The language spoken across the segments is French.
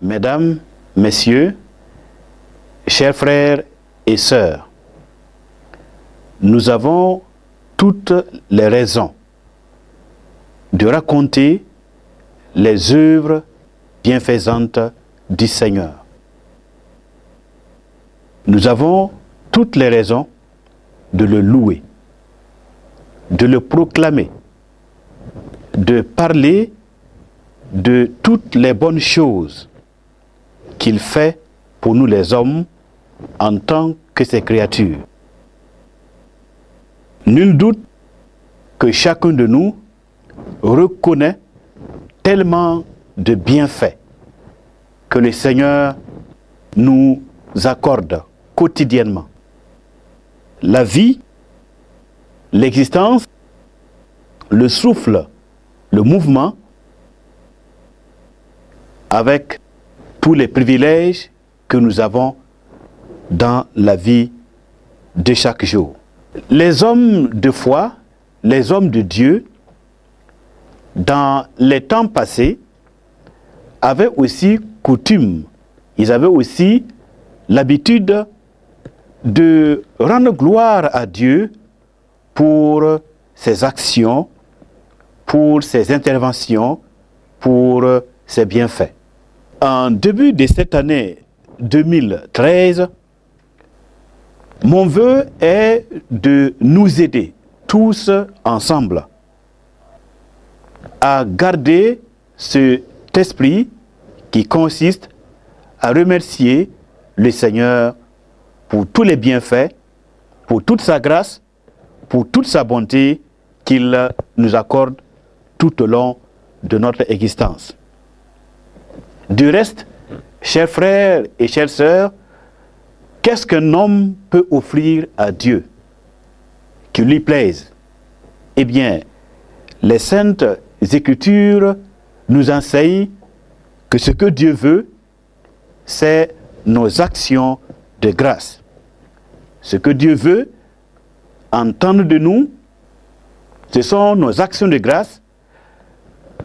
Mesdames, Messieurs, chers frères et sœurs, nous avons toutes les raisons de raconter les œuvres bienfaisantes du Seigneur. Nous avons toutes les raisons de le louer, de le proclamer, de parler de toutes les bonnes choses qu'il fait pour nous les hommes en tant que ses créatures. Nul doute que chacun de nous reconnaît tellement de bienfaits que le Seigneur nous accorde quotidiennement. La vie, l'existence, le souffle, le mouvement, avec tous les privilèges que nous avons dans la vie de chaque jour. Les hommes de foi, les hommes de Dieu, dans les temps passés, avaient aussi coutume, ils avaient aussi l'habitude de rendre gloire à Dieu pour ses actions, pour ses interventions, pour ses bienfaits. En début de cette année 2013, mon vœu est de nous aider tous ensemble à garder cet esprit qui consiste à remercier le Seigneur pour tous les bienfaits, pour toute sa grâce, pour toute sa bonté qu'il nous accorde tout au long de notre existence. Du reste, chers frères et chères sœurs, qu'est-ce qu'un homme peut offrir à Dieu qui lui plaise? Eh bien, les Saintes Écritures nous enseignent que ce que Dieu veut, c'est nos actions de grâce. Ce que Dieu veut entendre de nous, ce sont nos actions de grâce,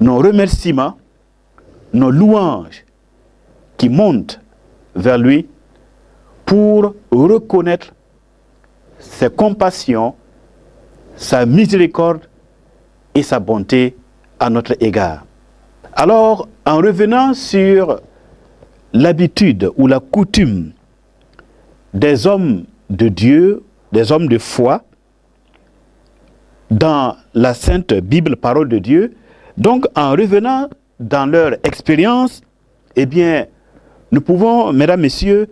nos remerciements, nos louanges qui montent vers lui pour reconnaître ses compassions, sa miséricorde et sa bonté à notre égard. Alors, en revenant sur l'habitude ou la coutume des hommes de Dieu, des hommes de foi, dans la Sainte Bible, parole de Dieu, donc en revenant dans leur expérience, eh bien, nous pouvons, mesdames, messieurs,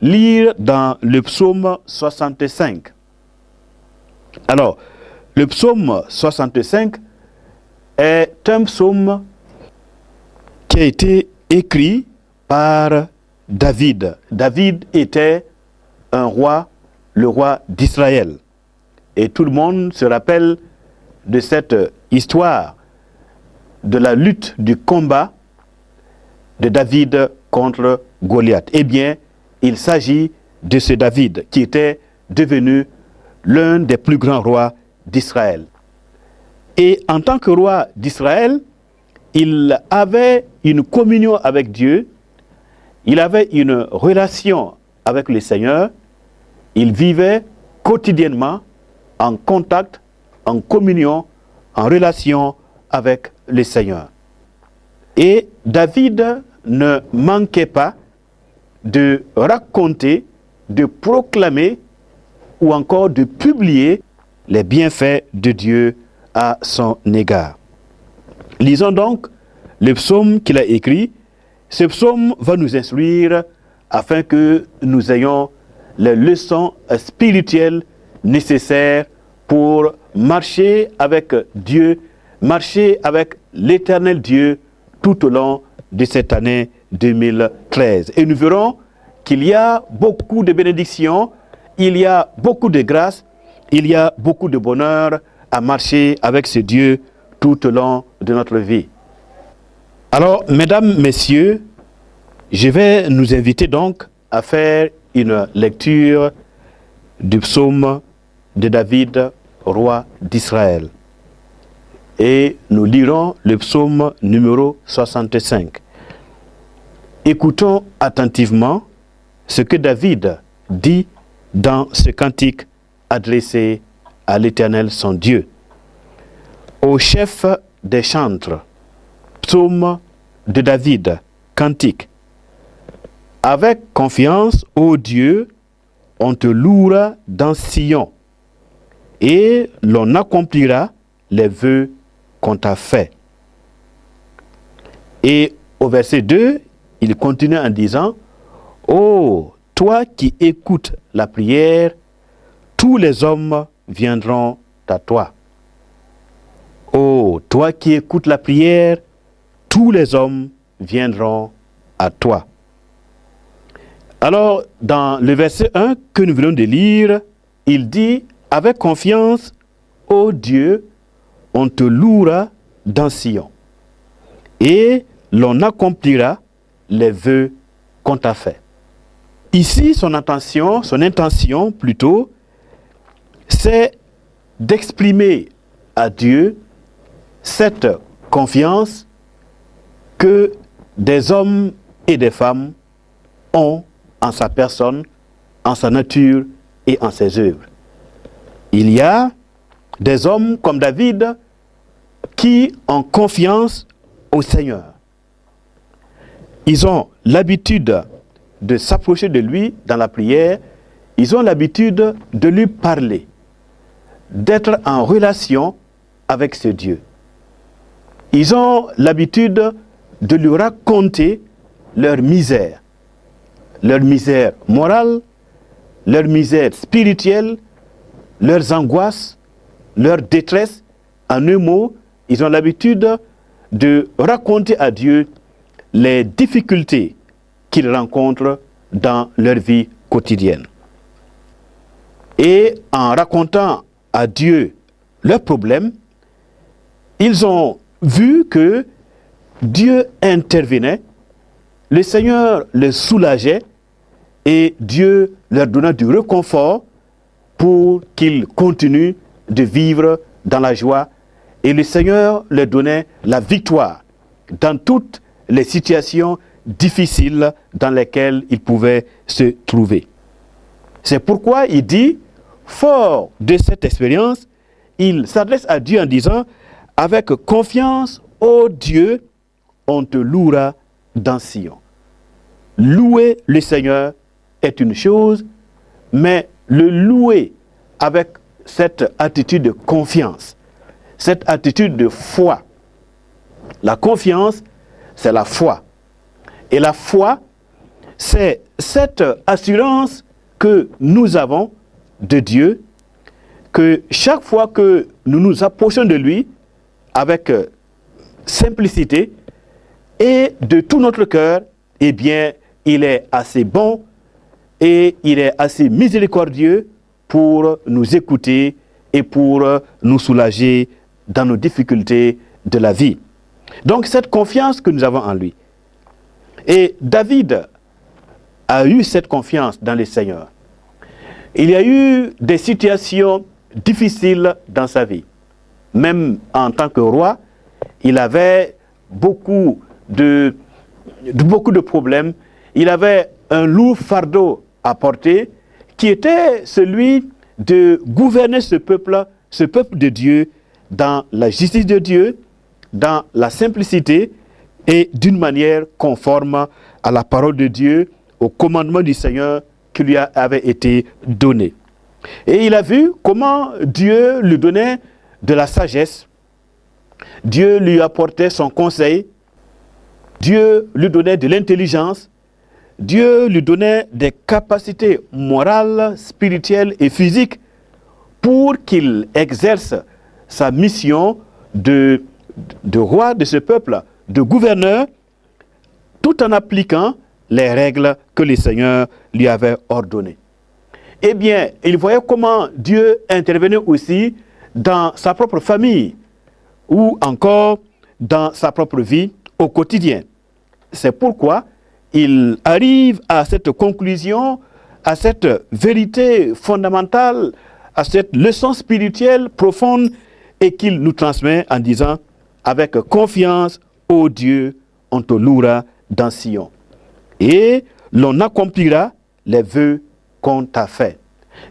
lire dans le psaume 65. Alors, le psaume 65 est un psaume qui a été écrit par David. David était un roi, le roi d'Israël. Et tout le monde se rappelle de cette histoire de la lutte, du combat de David contre Goliath. Eh bien, il s'agit de ce David qui était devenu l'un des plus grands rois d'Israël. Et en tant que roi d'Israël, il avait une communion avec Dieu, il avait une relation avec le Seigneur, il vivait quotidiennement en contact, en communion, en relation avec le Seigneur. Et David ne manquait pas de raconter, de proclamer ou encore de publier les bienfaits de Dieu à son égard. Lisons donc le psaume qu'il a écrit. Ce psaume va nous instruire afin que nous ayons les leçons spirituelles nécessaires pour marcher avec Dieu, marcher avec l'éternel Dieu tout au long de cette année 2013. Et nous verrons qu'il y a beaucoup de bénédictions, il y a beaucoup de grâce, il y a beaucoup de bonheur à marcher avec ce Dieu tout au long de notre vie. Alors, mesdames, messieurs, je vais nous inviter donc à faire une lecture du psaume de David, roi d'Israël. et nous lirons le psaume numéro 65. Écoutons attentivement ce que David dit dans ce cantique adressé à l'Éternel son Dieu. Au chef des chantres, psaume de David, cantique. Avec confiance, ô Dieu, on te louera dans Sion, et l'on accomplira les vœux qu'on t'a faits. Et au verset 2, il continue en disant, ô toi qui écoutes la prière, tous les hommes viendront à toi. Ô toi qui écoutes la prière, tous les hommes viendront à toi. Alors, dans le verset 1 que nous venons de lire, il dit, avec confiance, ô Dieu, on te louera dans Sion, et l'on accomplira les vœux qu'on t'a faits. Ici, son intention plutôt, c'est d'exprimer à Dieu cette confiance que des hommes et des femmes ont en sa personne, en sa nature et en ses œuvres. Il y a des hommes comme David qui ont confiance au Seigneur. Ils ont l'habitude de s'approcher de lui dans la prière, ils ont l'habitude de lui parler, d'être en relation avec ce Dieu. Ils ont l'habitude de lui raconter leur misère morale, leur misère spirituelle, leurs angoisses, leur détresse. En un mot, ils ont l'habitude de raconter à Dieu les difficultés qu'ils rencontrent dans leur vie quotidienne. Et en racontant à Dieu leurs problèmes, ils ont vu que Dieu intervenait, le Seigneur les soulageait et Dieu leur donna du réconfort pour qu'ils continuent de vivre dans la joie, et le Seigneur leur donnait la victoire dans toutes les situations difficiles dans lesquelles ils pouvaient se trouver. C'est pourquoi il dit, fort de cette expérience, il s'adresse à Dieu en disant, avec confiance, ô Dieu, on te louera dans Sion. Louer le Seigneur est une chose, mais le louer avec cette attitude de confiance, cette attitude de foi. La confiance, c'est la foi. Et la foi, c'est cette assurance que nous avons de Dieu, que chaque fois que nous nous approchons de lui, avec simplicité et de tout notre cœur, eh bien, il est assez bon et il est assez miséricordieux pour nous écouter et pour nous soulager dans nos difficultés de la vie. Donc, cette confiance que nous avons en lui. Et David a eu cette confiance dans le Seigneur. Il y a eu des situations difficiles dans sa vie. Même en tant que roi, il avait beaucoup de problèmes. Il avait un lourd fardeau à porter, qui était celui de gouverner ce peuple de Dieu, dans la justice de Dieu, dans la simplicité et d'une manière conforme à la parole de Dieu, au commandement du Seigneur qui lui avait été donné. Et il a vu comment Dieu lui donnait de la sagesse, Dieu lui apportait son conseil, Dieu lui donnait de l'intelligence, Dieu lui donnait des capacités morales, spirituelles et physiques pour qu'il exerce sa mission de roi de ce peuple, de gouverneur, tout en appliquant les règles que le Seigneur lui avait ordonnées. Eh bien, il voyait comment Dieu intervenait aussi dans sa propre famille ou encore dans sa propre vie au quotidien. C'est pourquoi il arrive à cette conclusion, à cette vérité fondamentale, à cette leçon spirituelle profonde et qu'il nous transmet en disant « Avec confiance, ô Dieu, on te louera dans Sion. Et l'on accomplira les vœux qu'on t'a fait. »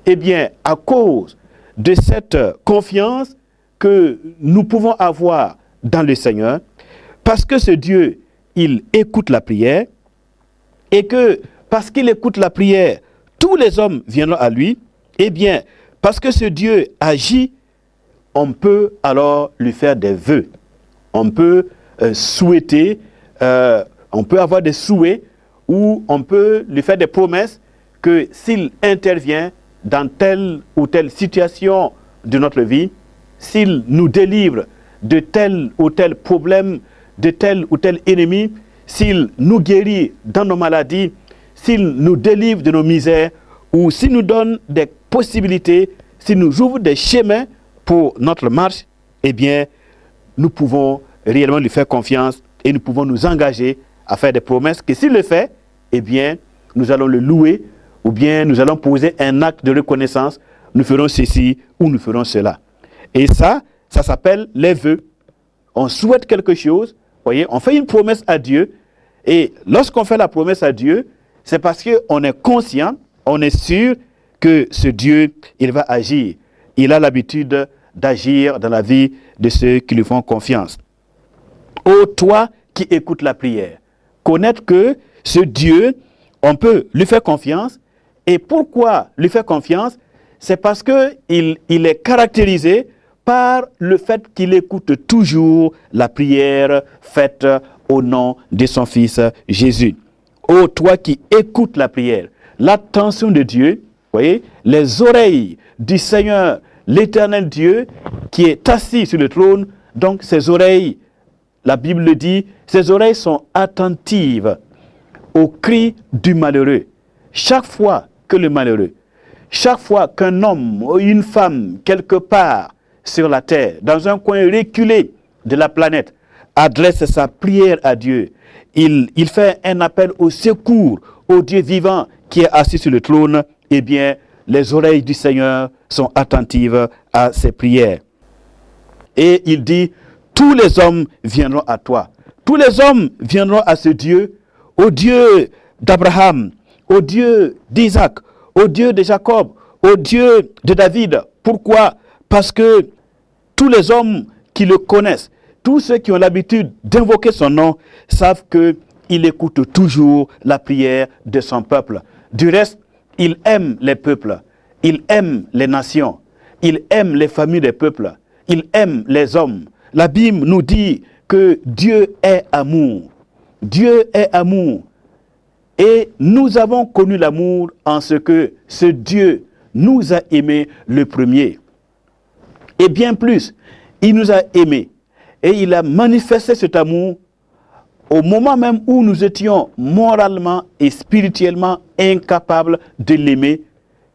Eh bien, à cause de cette confiance que nous pouvons avoir dans le Seigneur, parce que ce Dieu, il écoute la prière, et que parce qu'il écoute la prière, tous les hommes viendront à lui, eh bien, parce que ce Dieu agit, on peut alors lui faire des vœux. On peut souhaiter, on peut avoir des souhaits, ou on peut lui faire des promesses que s'il intervient dans telle ou telle situation de notre vie, s'il nous délivre de tel ou tel problème, de tel ou tel ennemi, s'il nous guérit dans nos maladies, s'il nous délivre de nos misères, ou s'il nous donne des possibilités, s'il nous ouvre des chemins pour notre marche, eh bien, nous pouvons réellement lui faire confiance et nous pouvons nous engager à faire des promesses que s'il le fait, eh bien, nous allons le louer ou bien nous allons poser un acte de reconnaissance, nous ferons ceci ou nous ferons cela. Et ça s'appelle les vœux. On souhaite quelque chose, voyez, on fait une promesse à Dieu et lorsqu'on fait la promesse à Dieu, c'est parce qu'on est conscient, on est sûr que ce Dieu, il va agir. Il a l'habitude d'agir dans la vie de ceux qui lui font confiance. Ô toi qui écoutes la prière, connaître que ce Dieu, on peut lui faire confiance. Et pourquoi lui faire confiance? C'est parce qu'il est caractérisé par le fait qu'il écoute toujours la prière faite au nom de son Fils Jésus. Ô toi qui écoutes la prière, l'attention de Dieu, voyez, les oreilles du Seigneur, l'éternel Dieu, qui est assis sur le trône, donc ses oreilles, la Bible le dit, ses oreilles sont attentives au cri du malheureux. Chaque fois que le malheureux, chaque fois qu'un homme ou une femme, quelque part sur la terre, dans un coin reculé de la planète, adresse sa prière à Dieu, il fait un appel au secours, au Dieu vivant qui est assis sur le trône, eh bien, les oreilles du Seigneur sont attentives à ses prières. Et il dit, tous les hommes viendront à toi. Tous les hommes viendront à ce Dieu, au Dieu d'Abraham, au Dieu d'Isaac, au Dieu de Jacob, au Dieu de David. Pourquoi? Parce que tous les hommes qui le connaissent, tous ceux qui ont l'habitude d'invoquer son nom, savent qu'il écoute toujours la prière de son peuple. Du reste, il aime les peuples, il aime les nations, il aime les familles des peuples, il aime les hommes. La Bible nous dit que Dieu est amour. Dieu est amour. Et nous avons connu l'amour en ce que ce Dieu nous a aimés le premier. Et bien plus, il nous a aimés. Et il a manifesté cet amour au moment même où nous étions moralement et spirituellement incapables de l'aimer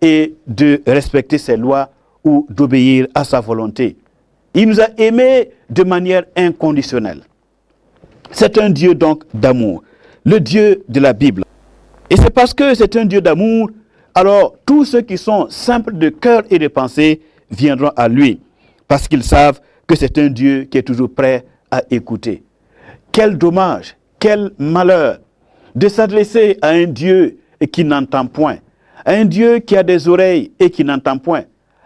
et de respecter ses lois ou d'obéir à sa volonté. Il nous a aimés de manière inconditionnelle. C'est un Dieu donc d'amour, le Dieu de la Bible. Et c'est parce que c'est un Dieu d'amour, alors tous ceux qui sont simples de cœur et de pensée viendront à lui, parce qu'ils savent que c'est un Dieu qui est toujours prêt à écouter. Quel dommage, quel malheur de s'adresser à un Dieu qui n'entend point, à un Dieu qui a des oreilles et qui n'entend point,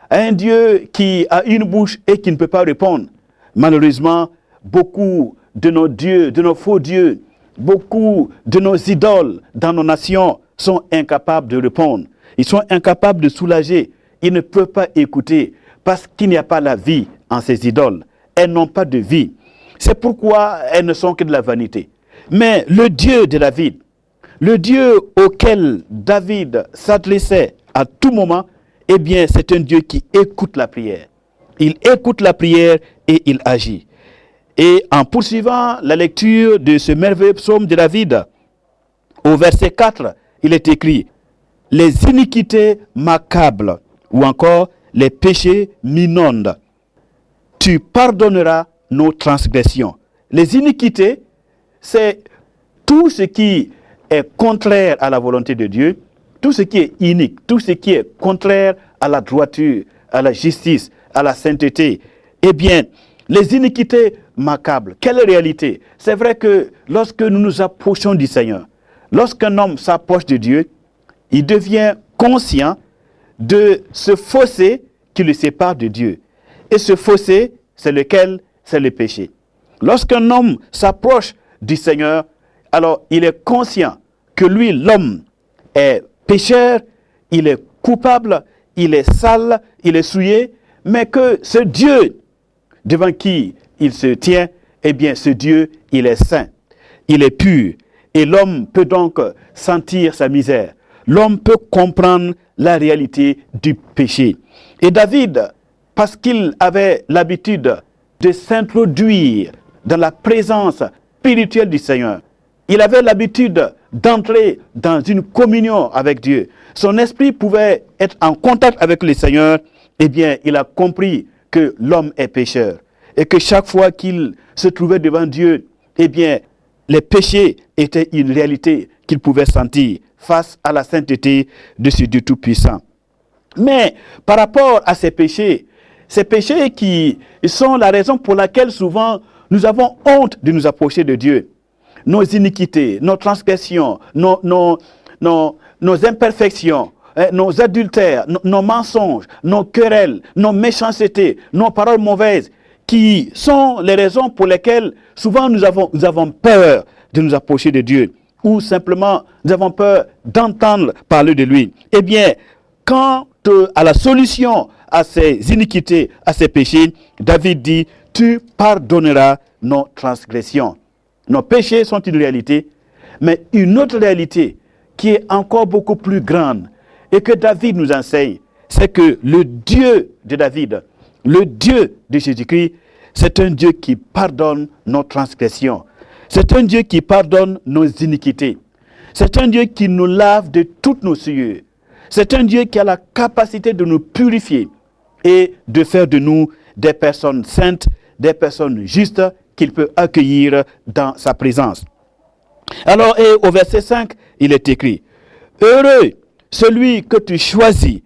à un Dieu qui a une bouche et qui ne peut pas répondre. Malheureusement, beaucoup de nos dieux, de nos faux dieux, beaucoup de nos idoles dans nos nations sont incapables de répondre. Ils sont incapables de soulager. Ils ne peuvent pas écouter parce qu'il n'y a pas la vie en ces idoles. Elles n'ont pas de vie. C'est pourquoi elles ne sont que de la vanité. Mais le Dieu de David, le Dieu auquel David s'adressait à tout moment, eh bien, c'est un Dieu qui écoute la prière. Il écoute la prière et il agit. Et en poursuivant la lecture de ce merveilleux psaume de David, au verset 4, il est écrit « Les iniquités m'accablent » ou encore « Les péchés m'inondent. Tu pardonneras nos transgressions. » Les iniquités, c'est tout ce qui est contraire à la volonté de Dieu, tout ce qui est inique, tout ce qui est contraire à la droiture, à la justice, à la sainteté. Eh bien, les iniquités macabres, quelle réalité? C'est vrai que lorsque nous nous approchons du Seigneur, lorsqu'un homme s'approche de Dieu, il devient conscient de ce fossé qui le sépare de Dieu. Et ce fossé, c'est lequel? C'est le péché. Lorsqu'un homme s'approche du Seigneur, alors il est conscient que lui, l'homme, est pécheur, il est coupable, il est sale, il est souillé, mais que ce Dieu devant qui il se tient, eh bien ce Dieu, il est saint, il est pur. Et l'homme peut donc sentir sa misère. L'homme peut comprendre la réalité du péché. Et David, parce qu'il avait l'habitude de s'introduire dans la présence spirituelle du Seigneur, il avait l'habitude d'entrer dans une communion avec Dieu. Son esprit pouvait être en contact avec le Seigneur. Eh bien, il a compris que l'homme est pécheur. Et que chaque fois qu'il se trouvait devant Dieu, eh bien, les péchés étaient une réalité qu'il pouvait sentir face à la sainteté de ce Dieu Tout-Puissant. Mais par rapport à ces péchés qui sont la raison pour laquelle souvent nous avons honte de nous approcher de Dieu, nos iniquités, nos transgressions, nos imperfections, nos adultères, nos mensonges, nos querelles, nos méchancetés, nos paroles mauvaises, qui sont les raisons pour lesquelles souvent nous avons peur de nous approcher de Dieu, ou simplement nous avons peur d'entendre parler de lui. Eh bien, quant à la solution à ces iniquités, à ces péchés, David dit, tu pardonneras nos transgressions. Nos péchés sont une réalité, mais une autre réalité qui est encore beaucoup plus grande et que David nous enseigne, c'est que le Dieu de David, le Dieu de Jésus-Christ, c'est un Dieu qui pardonne nos transgressions. C'est un Dieu qui pardonne nos iniquités. C'est un Dieu qui nous lave de toutes nos souillures. C'est un Dieu qui a la capacité de nous purifier et de faire de nous des personnes saintes, des personnes justes qu'il peut accueillir dans sa présence. Alors, et au verset 5, il est écrit, « Heureux celui que tu choisis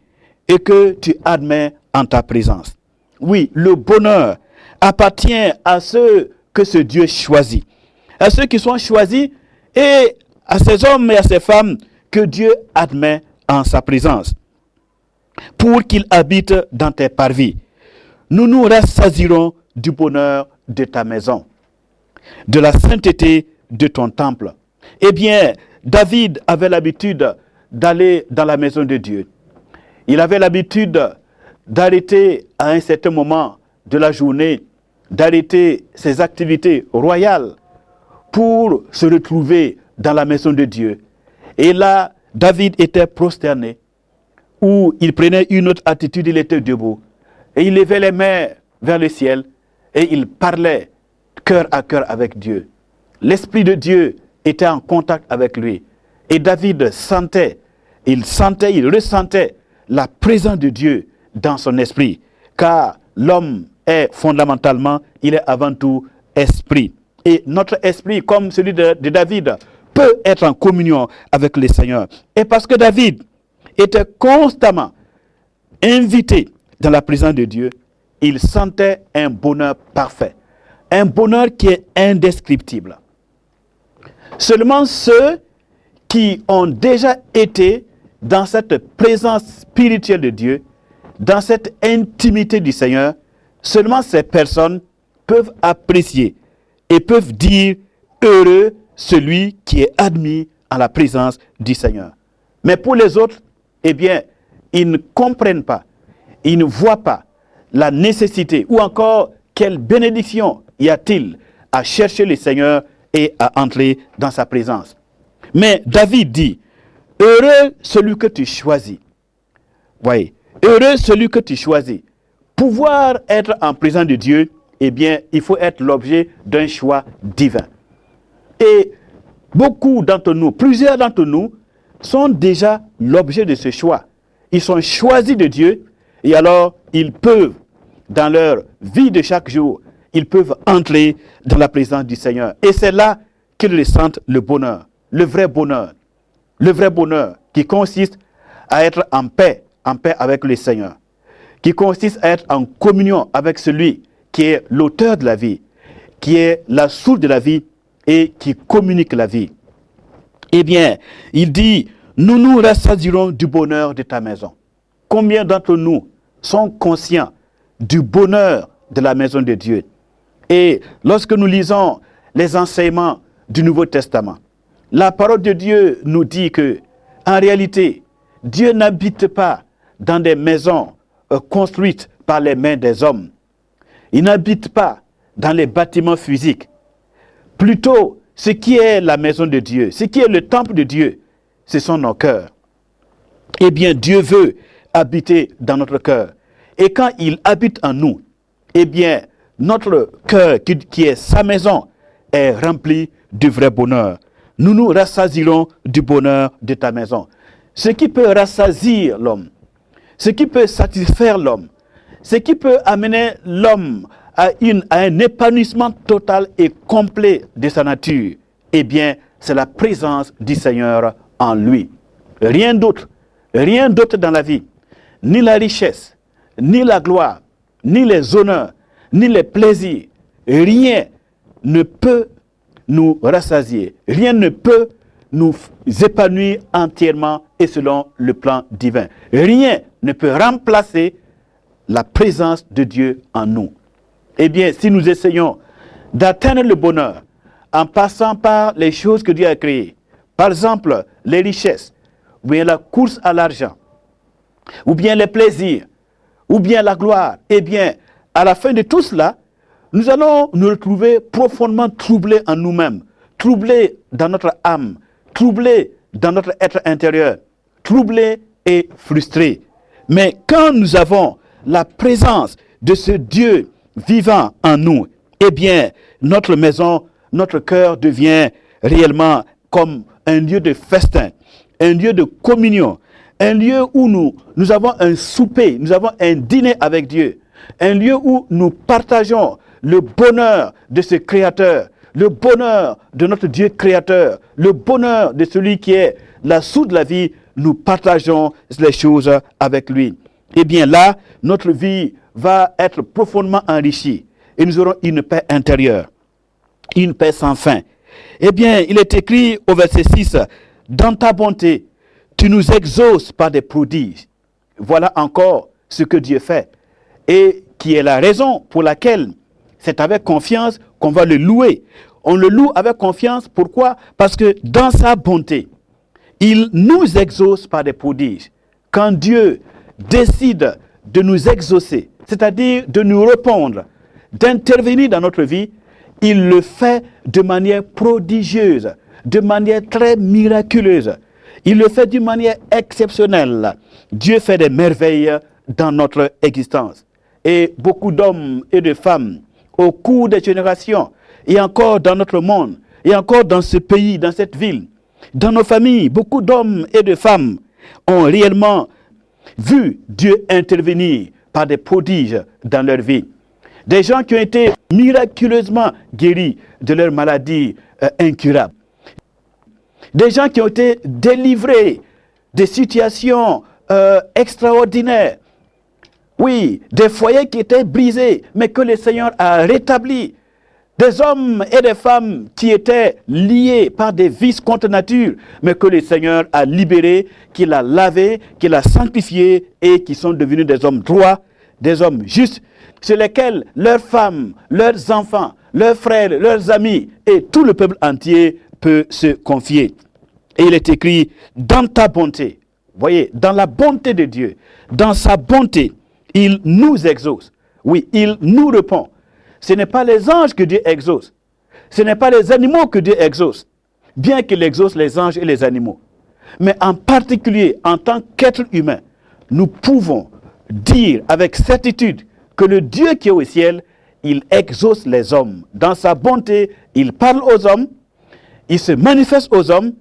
et que tu admets en ta présence. » Oui, le bonheur appartient à ceux que ce Dieu choisit, à ceux qui sont choisis et à ces hommes et à ces femmes que Dieu admet en sa présence, pour qu'ils habitent dans tes parvis. Nous nous rassasirons du bonheur de ta maison, de la sainteté de ton temple. Eh bien, David avait l'habitude d'aller dans la maison de Dieu. Il avait l'habitude d'arrêter à un certain moment de la journée, d'arrêter ses activités royales pour se retrouver dans la maison de Dieu. Et là, David était prosterné, ou il prenait une autre attitude, il était debout. Et il levait les mains vers le ciel et il parlait cœur à cœur avec Dieu. L'Esprit de Dieu était en contact avec lui. Et David il ressentait la présence de Dieu dans son esprit. Car l'homme est fondamentalement, il est avant tout esprit. Et notre esprit, comme celui de David, peut être en communion avec le Seigneur. Et parce que David était constamment invité dans la présence de Dieu, il sentait un bonheur parfait. Un bonheur qui est indescriptible. Seulement ceux qui ont déjà été dans cette présence spirituelle de Dieu, dans cette intimité du Seigneur, seulement ces personnes peuvent apprécier et peuvent dire « Heureux celui qui est admis en la présence du Seigneur ». Mais pour les autres, eh bien, ils ne comprennent pas, ils ne voient pas la nécessité ou encore quelle bénédiction y a-t-il à chercher le Seigneur et à entrer dans sa présence. Mais David dit, heureux celui que tu choisis. Voyez, heureux celui que tu choisis. Pouvoir être en présence de Dieu, eh bien, il faut être l'objet d'un choix divin. Et beaucoup d'entre nous, plusieurs d'entre nous, sont déjà l'objet de ce choix. Ils sont choisis de Dieu et alors ils peuvent, dans leur vie de chaque jour, ils peuvent entrer dans la présence du Seigneur. Et c'est là qu'ils ressentent le bonheur, le vrai bonheur qui consiste à être en paix avec le Seigneur, qui consiste à être en communion avec celui qui est l'auteur de la vie, qui est la source de la vie et qui communique la vie. Eh bien, il dit, nous nous rassasierons du bonheur de ta maison. Combien d'entre nous sont conscients du bonheur de la maison de Dieu? Et lorsque nous lisons les enseignements du Nouveau Testament, la parole de Dieu nous dit que, en réalité, Dieu n'habite pas dans des maisons construites par les mains des hommes. Il n'habite pas dans les bâtiments physiques. Plutôt, ce qui est la maison de Dieu, ce qui est le temple de Dieu, ce sont nos cœurs. Eh bien, Dieu veut habiter dans notre cœur. Et quand il habite en nous, eh bien, notre cœur, qui est sa maison, est rempli du vrai bonheur. Nous nous rassasierons du bonheur de ta maison. Ce qui peut rassasier l'homme, ce qui peut satisfaire l'homme, ce qui peut amener l'homme à un épanouissement total et complet de sa nature, eh bien, c'est la présence du Seigneur en lui. Rien d'autre dans la vie, ni la richesse, ni la gloire, ni les honneurs, ni les plaisirs, rien ne peut nous rassasier, rien ne peut nous épanouir entièrement et selon le plan divin. Rien ne peut remplacer la présence de Dieu en nous. Eh bien, si nous essayons d'atteindre le bonheur en passant par les choses que Dieu a créées, par exemple les richesses, ou bien la course à l'argent, ou bien les plaisirs, ou bien la gloire, eh bien, à la fin de tout cela, nous allons nous retrouver profondément troublés en nous-mêmes, troublés dans notre âme, troublés dans notre être intérieur, troublés et frustrés. Mais quand nous avons la présence de ce Dieu vivant en nous, eh bien, notre maison, notre cœur devient réellement comme un lieu de festin, un lieu de communion, un lieu où nous avons un souper, nous avons un dîner avec Dieu, un lieu où nous partageons le bonheur de ce Créateur, le bonheur de notre Dieu créateur, le bonheur de celui qui est la source de la vie, nous partageons les choses avec lui. Eh bien là, notre vie va être profondément enrichie et nous aurons une paix intérieure, une paix sans fin. Eh bien, il est écrit au verset 6, « Dans ta bonté, tu nous exauces par des prodiges. » Voilà encore ce que Dieu fait et qui est la raison pour laquelle c'est avec confiance qu'on va le louer. On le loue avec confiance. Pourquoi? Parce que dans sa bonté, il nous exauce par des prodiges. Quand Dieu décide de nous exaucer, c'est-à-dire de nous répondre, d'intervenir dans notre vie, il le fait de manière prodigieuse, de manière très miraculeuse. Il le fait d'une manière exceptionnelle. Dieu fait des merveilles dans notre existence. Et beaucoup d'hommes et de femmes, au cours des générations, et encore dans notre monde, et encore dans ce pays, dans cette ville, dans nos familles, beaucoup d'hommes et de femmes ont réellement vu Dieu intervenir par des prodiges dans leur vie. Des gens qui ont été miraculeusement guéris de leurs maladies incurables. Des gens qui ont été délivrés de situations extraordinaires. Oui, des foyers qui étaient brisés, mais que le Seigneur a rétablis. Des hommes et des femmes qui étaient liés par des vices contre nature, mais que le Seigneur a libérés, qu'il a lavés, qu'il a sanctifiés et qui sont devenus des hommes droits, des hommes justes, sur lesquels leurs femmes, leurs enfants, leurs frères, leurs amis et tout le peuple entier peut se confier. Et il est écrit, dans ta bonté, voyez, dans la bonté de Dieu, dans sa bonté, il nous exauce. Oui, il nous répond. Ce n'est pas les anges que Dieu exauce. Ce n'est pas les animaux que Dieu exauce. Bien qu'il exauce les anges et les animaux. Mais en particulier, en tant qu'être humain, nous pouvons dire avec certitude que le Dieu qui est au ciel, il exauce les hommes. Dans sa bonté, il parle aux hommes, il se manifeste aux hommes,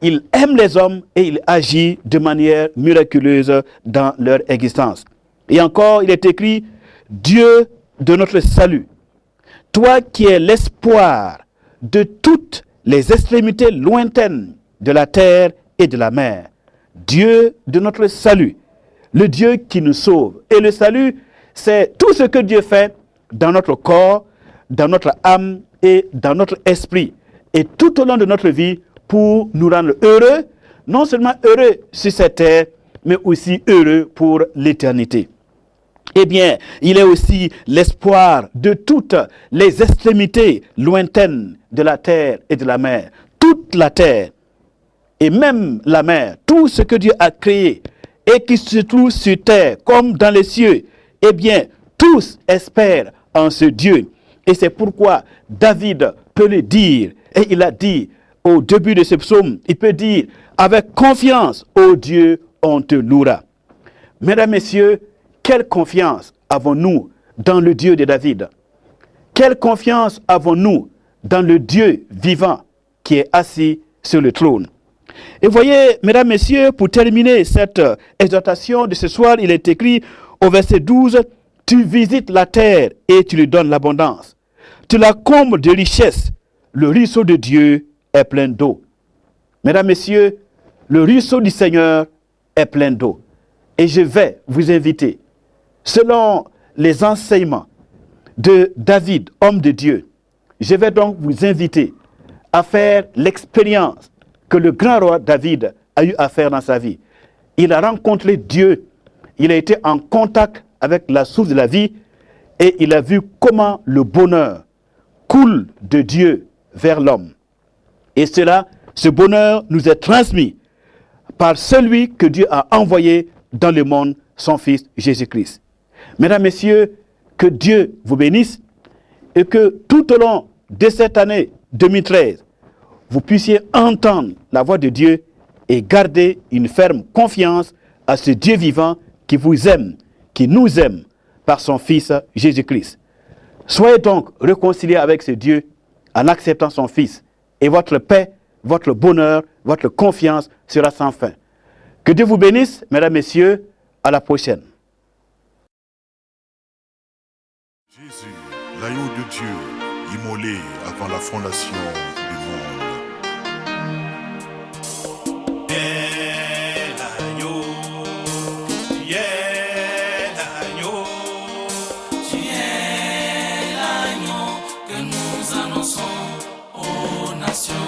il aime les hommes et il agit de manière miraculeuse dans leur existence. Et encore, il est écrit, Dieu de notre salut, toi qui es l'espoir de toutes les extrémités lointaines de la terre et de la mer, Dieu de notre salut, le Dieu qui nous sauve. Et le salut, c'est tout ce que Dieu fait dans notre corps, dans notre âme et dans notre esprit. Et tout au long de notre vie pour nous rendre heureux, non seulement heureux sur cette terre, mais aussi heureux pour l'éternité. Eh bien, il est aussi l'espoir de toutes les extrémités lointaines de la terre et de la mer. Toute la terre et même la mer, tout ce que Dieu a créé et qui se trouve sur terre comme dans les cieux, eh bien, tous espèrent en ce Dieu. Et c'est pourquoi David peut le dire. Et il a dit au début de ce psaume, il peut dire avec confiance, ô Dieu, on te louera. Mesdames, Messieurs, quelle confiance avons-nous dans le Dieu de David? Quelle confiance avons-nous dans le Dieu vivant qui est assis sur le trône? Et voyez, mesdames, messieurs, pour terminer cette exhortation de ce soir, il est écrit au verset 12, « Tu visites la terre et tu lui donnes l'abondance. Tu la combles de richesses. Le ruisseau de Dieu est plein d'eau. » Mesdames, messieurs, le ruisseau du Seigneur est plein d'eau. Et je vais vous inviter, selon les enseignements de David, homme de Dieu, je vais donc vous inviter à faire l'expérience que le grand roi David a eu à faire dans sa vie. Il a rencontré Dieu, il a été en contact avec la source de la vie et il a vu comment le bonheur coule de Dieu vers l'homme. Et ce bonheur nous est transmis par celui que Dieu a envoyé dans le monde, son Fils Jésus-Christ. Mesdames, Messieurs, que Dieu vous bénisse et que tout au long de cette année 2013, vous puissiez entendre la voix de Dieu et garder une ferme confiance à ce Dieu vivant qui vous aime, qui nous aime par son Fils Jésus-Christ. Soyez donc réconciliés avec ce Dieu en acceptant son Fils et votre paix, votre bonheur, votre confiance sera sans fin. Que Dieu vous bénisse, mesdames, messieurs, à la prochaine. Jésus, l'agneau de Dieu, immolé avant la fondation du monde. Tu es l'agneau que nous annonçons aux nations.